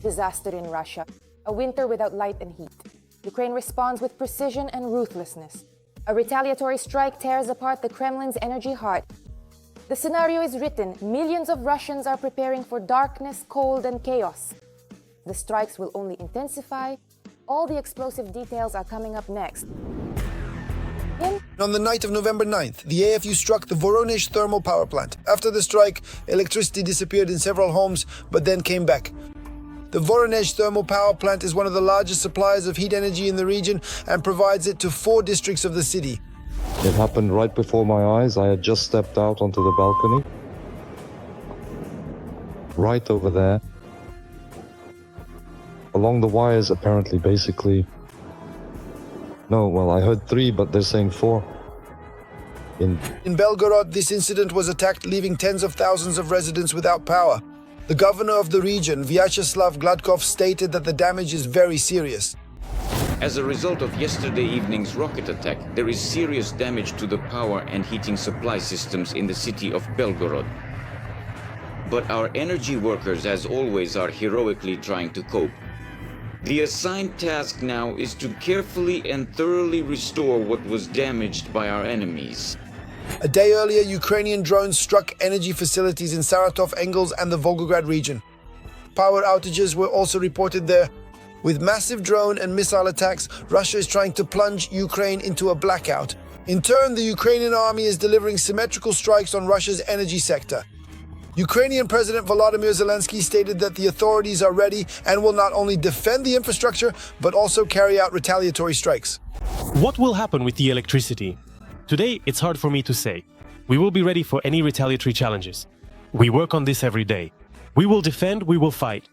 Disaster in Russia. A winter without light and heat. Ukraine responds with precision and ruthlessness. A retaliatory strike tears apart the Kremlin's energy heart. The scenario is written. Millions of Russians are preparing for darkness, cold, and chaos. The strikes will only intensify. All the explosive details are coming up next. On the night of November 9th, the AFU struck the Voronezh thermal power plant. After the strike, electricity disappeared in several homes, but then came back. The Voronezh thermal power plant is one of the largest suppliers of heat energy in the region and provides it to 4 districts of the city. It happened right before my eyes. I had just stepped out onto the balcony. Right over there. Along the wires, apparently, basically. No, well, I heard 3, but they're saying 4. In Belgorod, this incident was attacked, leaving tens of thousands of residents without power. The governor of the region, Vyacheslav Gladkov, stated that the damage is very serious. As a result of yesterday evening's rocket attack, there is serious damage to the power and heating supply systems in the city of Belgorod. But our energy workers, as always, are heroically trying to cope. The assigned task now is to carefully and thoroughly restore what was damaged by our enemies. A day earlier, Ukrainian drones struck energy facilities in Saratov, Engels, and the Volgograd region. Power outages were also reported there. With massive drone and missile attacks, Russia is trying to plunge Ukraine into a blackout. In turn, the Ukrainian army is delivering symmetrical strikes on Russia's energy sector. Ukrainian President Volodymyr Zelensky stated that the authorities are ready and will not only defend the infrastructure, but also carry out retaliatory strikes. What will happen with the electricity? Today, it's hard for me to say. We will be ready for any retaliatory challenges. We work on this every day. We will defend, we will fight.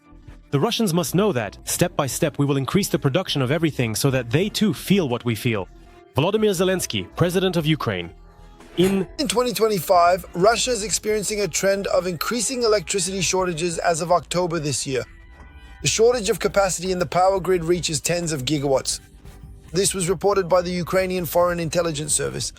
The Russians must know that, step by step, we will increase the production of everything so that they too feel what we feel. Volodymyr Zelensky, President of Ukraine. In 2025, Russia is experiencing a trend of increasing electricity shortages as of October this year. The shortage of capacity in the power grid reaches tens of gigawatts. This was reported by the Ukrainian Foreign Intelligence Service.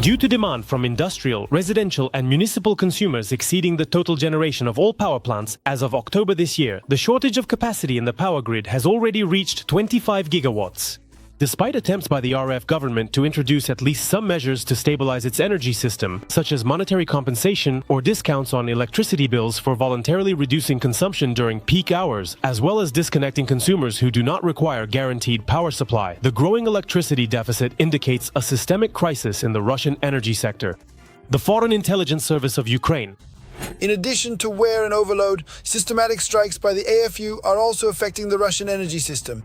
Due to demand from industrial, residential, and municipal consumers exceeding the total generation of all power plants, as of October this year, the shortage of capacity in the power grid has already reached 25 gigawatts. Despite attempts by the RF government to introduce at least some measures to stabilize its energy system, such as monetary compensation or discounts on electricity bills for voluntarily reducing consumption during peak hours, as well as disconnecting consumers who do not require guaranteed power supply, the growing electricity deficit indicates a systemic crisis in the Russian energy sector. The Foreign Intelligence Service of Ukraine. In addition to wear and overload, systematic strikes by the AFU are also affecting the Russian energy system.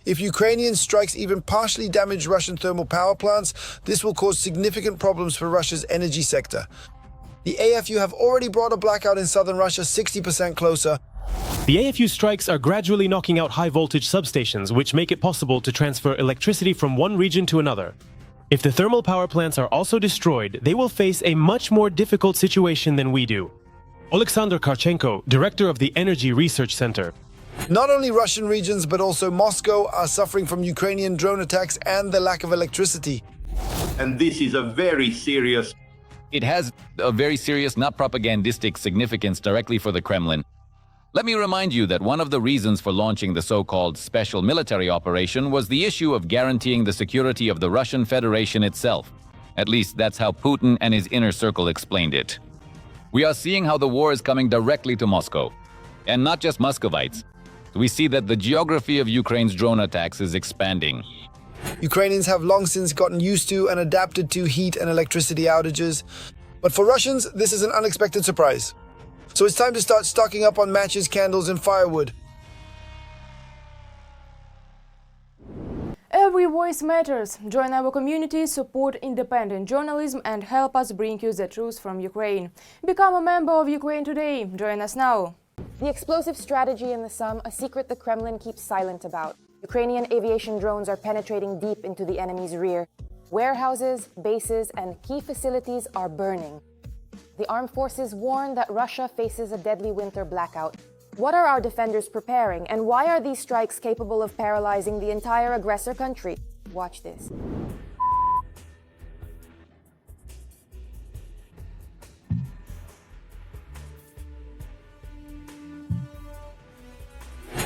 If Ukrainian strikes even partially damage Russian thermal power plants, this will cause significant problems for Russia's energy sector. The AFU have already brought a blackout in southern Russia 60% closer. The AFU strikes are gradually knocking out high-voltage substations, which make it possible to transfer electricity from one region to another. If the thermal power plants are also destroyed, they will face a much more difficult situation than we do. Alexander Karchenko, director of the Energy Research Center. Not only Russian regions, but also Moscow are suffering from Ukrainian drone attacks and the lack of electricity. And this is a very serious... It has a very serious, not propagandistic significance directly for the Kremlin. Let me remind you that one of the reasons for launching the so-called special military operation was the issue of guaranteeing the security of the Russian Federation itself. At least that's how Putin and his inner circle explained it. We are seeing how the war is coming directly to Moscow. And not just Muscovites. We see that the geography of Ukraine's drone attacks is expanding. Ukrainians have long since gotten used to and adapted to heat and electricity outages. But for Russians, this is an unexpected surprise. So it's time to start stocking up on matches, candles, and firewood. Every voice matters. Join our community, support independent journalism, and help us bring you the truth from Ukraine. Become a member of Ukraine today. Join us now. The explosive strategy in the sum, a secret the Kremlin keeps silent about. Ukrainian aviation drones are penetrating deep into the enemy's rear. Warehouses, bases, and key facilities are burning. The armed forces warn that Russia faces a deadly winter blackout. What are our defenders preparing, and why are these strikes capable of paralyzing the entire aggressor country? Watch this.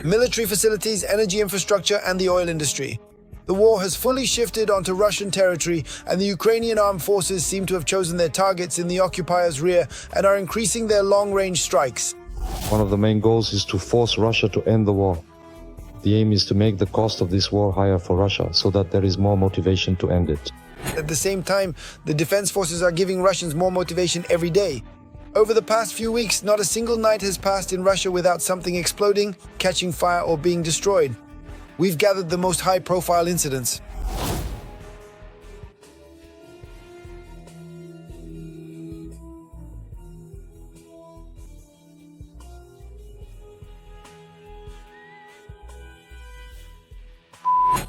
military facilities, energy infrastructure, and the oil industry. The war has fully shifted onto Russian territory, and the Ukrainian Armed Forces seem to have chosen their targets in the occupiers' rear and are increasing their long-range strikes. One of the main goals is to force Russia to end the war. The aim is to make the cost of this war higher for Russia, so that there is more motivation to end it. At the same time, the defense forces are giving Russians more motivation every day. Over the past few weeks, not a single night has passed in Russia without something exploding, catching fire, or being destroyed. We've gathered the most high-profile incidents.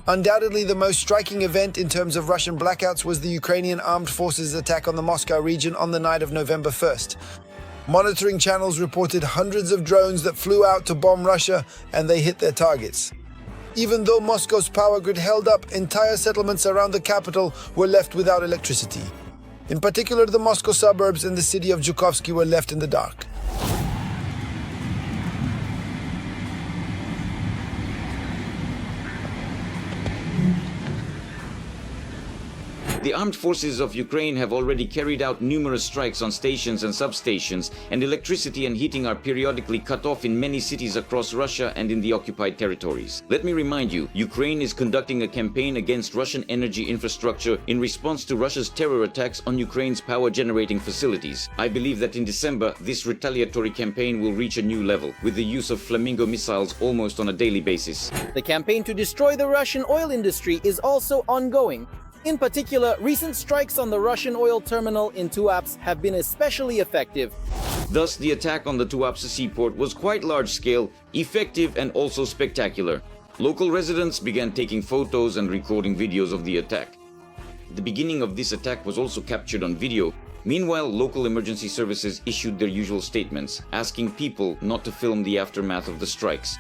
Undoubtedly, the most striking event in terms of Russian blackouts was the Ukrainian Armed Forces attack on the Moscow region on the night of November 1st. Monitoring channels reported hundreds of drones that flew out to bomb Russia, and they hit their targets. Even though Moscow's power grid held up, entire settlements around the capital were left without electricity. In particular, the Moscow suburbs and the city of Zhukovsky were left in the dark. The armed forces of Ukraine have already carried out numerous strikes on stations and substations, and electricity and heating are periodically cut off in many cities across Russia and in the occupied territories. Let me remind you, Ukraine is conducting a campaign against Russian energy infrastructure in response to Russia's terror attacks on Ukraine's power-generating facilities. I believe that in December, this retaliatory campaign will reach a new level, with the use of Flamingo missiles almost on a daily basis. The campaign to destroy the Russian oil industry is also ongoing. In particular, recent strikes on the Russian oil terminal in Tuapse have been especially effective. Thus, the attack on the Tuapse seaport was quite large-scale, effective, and also spectacular. Local residents began taking photos and recording videos of the attack. The beginning of this attack was also captured on video. Meanwhile, local emergency services issued their usual statements, asking people not to film the aftermath of the strikes.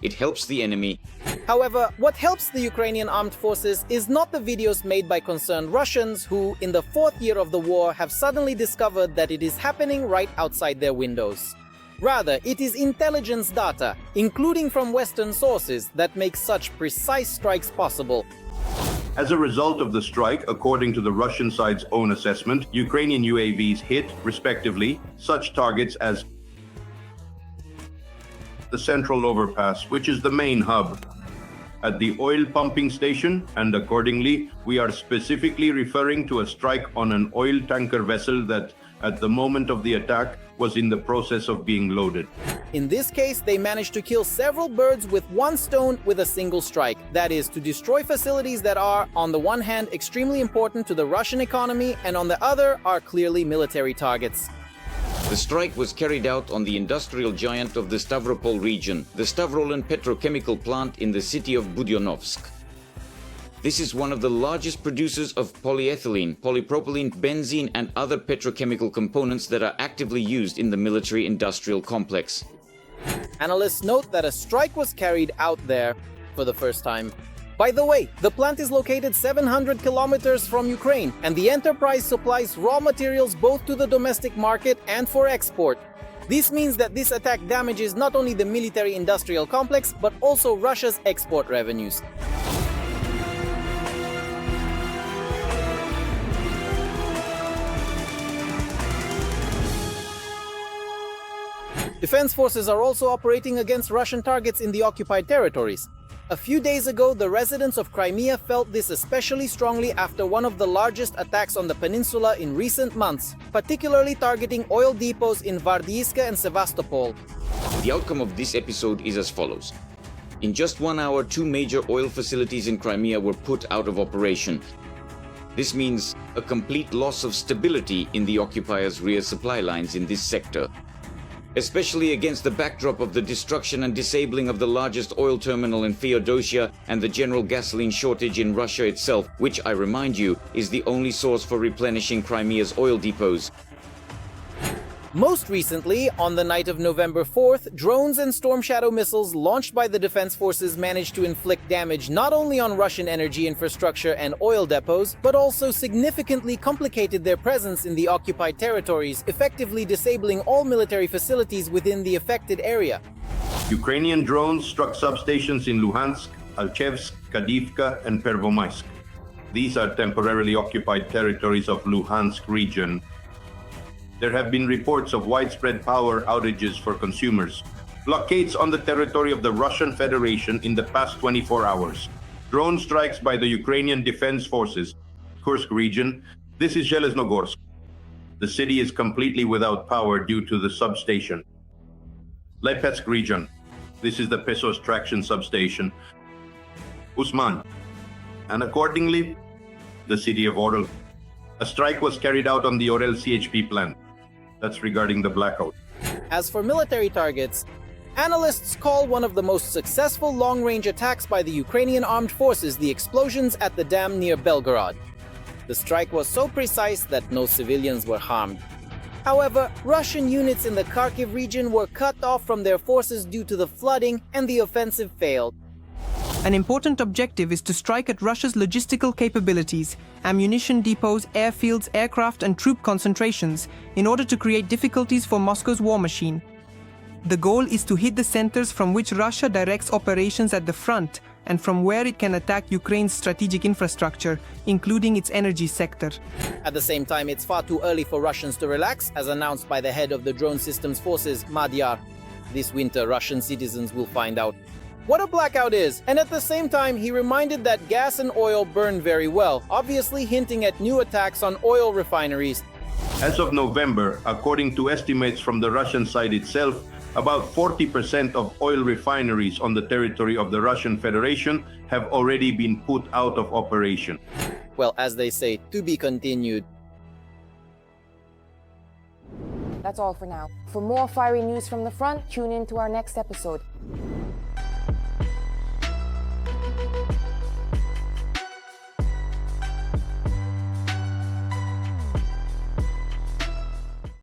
It helps the enemy. However, what helps the Ukrainian armed forces is not the videos made by concerned Russians who, in the 4th year of the war, have suddenly discovered that it is happening right outside their windows. Rather, it is intelligence data, including from Western sources, that makes such precise strikes possible. As a result of the strike, according to the Russian side's own assessment, Ukrainian UAVs hit, respectively, such targets as the central overpass, which is the main hub, at the oil pumping station, and accordingly, we are specifically referring to a strike on an oil tanker vessel that, at the moment of the attack, was in the process of being loaded. In this case, they managed to kill several birds with one stone with a single strike. That is, to destroy facilities that are, on the one hand, extremely important to the Russian economy, and on the other, are clearly military targets. The strike was carried out on the industrial giant of the Stavropol region, the Stavrolen petrochemical plant in the city of Budyonovsk. This is one of the largest producers of polyethylene, polypropylene, benzene, and other petrochemical components that are actively used in the military-industrial complex. Analysts note that a strike was carried out there for the first time. By the way, the plant is located 700 kilometers from Ukraine, and the enterprise supplies raw materials both to the domestic market and for export. This means that this attack damages not only the military-industrial complex, but also Russia's export revenues. Defense forces are also operating against Russian targets in the occupied territories. A few days ago, the residents of Crimea felt this especially strongly after one of the largest attacks on the peninsula in recent months, particularly targeting oil depots in Vardyivka and Sevastopol. The outcome of this episode is as follows. In just 1 hour, 2 major oil facilities in Crimea were put out of operation. This means a complete loss of stability in the occupiers' rear supply lines in this sector. Especially against the backdrop of the destruction and disabling of the largest oil terminal in Feodosia and the general gasoline shortage in Russia itself, which, I remind you, is the only source for replenishing Crimea's oil depots. Most recently, on the night of November 4th, drones and Storm Shadow missiles launched by the defense forces managed to inflict damage not only on Russian energy infrastructure and oil depots, but also significantly complicated their presence in the occupied territories, effectively disabling all military facilities within the affected area. Ukrainian drones struck substations in Luhansk, Alchevsk, Kadivka, and Pervomaisk. These are temporarily occupied territories of Luhansk region. There have been reports of widespread power outages for consumers. Blockades on the territory of the Russian Federation in the past 24 hours. Drone strikes by the Ukrainian Defense Forces. Kursk region. This is Zheleznogorsk. The city is completely without power due to the substation. Lipetsk region. This is the Pesos traction substation. Usman. And accordingly, the city of Orel. A strike was carried out on the Orel CHP plant. That's regarding the blackout. As for military targets, analysts call one of the most successful long-range attacks by the Ukrainian Armed Forces the explosions at the dam near Belgorod. The strike was so precise that no civilians were harmed. However, Russian units in the Kharkiv region were cut off from their forces due to the flooding, and the offensive failed. An important objective is to strike at Russia's logistical capabilities, ammunition depots, airfields, aircraft and troop concentrations, in order to create difficulties for Moscow's war machine. The goal is to hit the centers from which Russia directs operations at the front and from where it can attack Ukraine's strategic infrastructure, including its energy sector. At the same time, it's far too early for Russians to relax, as announced by the head of the drone systems forces, Madyar. This winter, Russian citizens will find out what a blackout is, and at the same time, he reminded that gas and oil burn very well, obviously hinting at new attacks on oil refineries. As of November, according to estimates from the Russian side itself, about 40% of oil refineries on the territory of the Russian Federation have already been put out of operation. Well, as they say, to be continued. That's all for now. For more fiery news from the front, tune in to our next episode.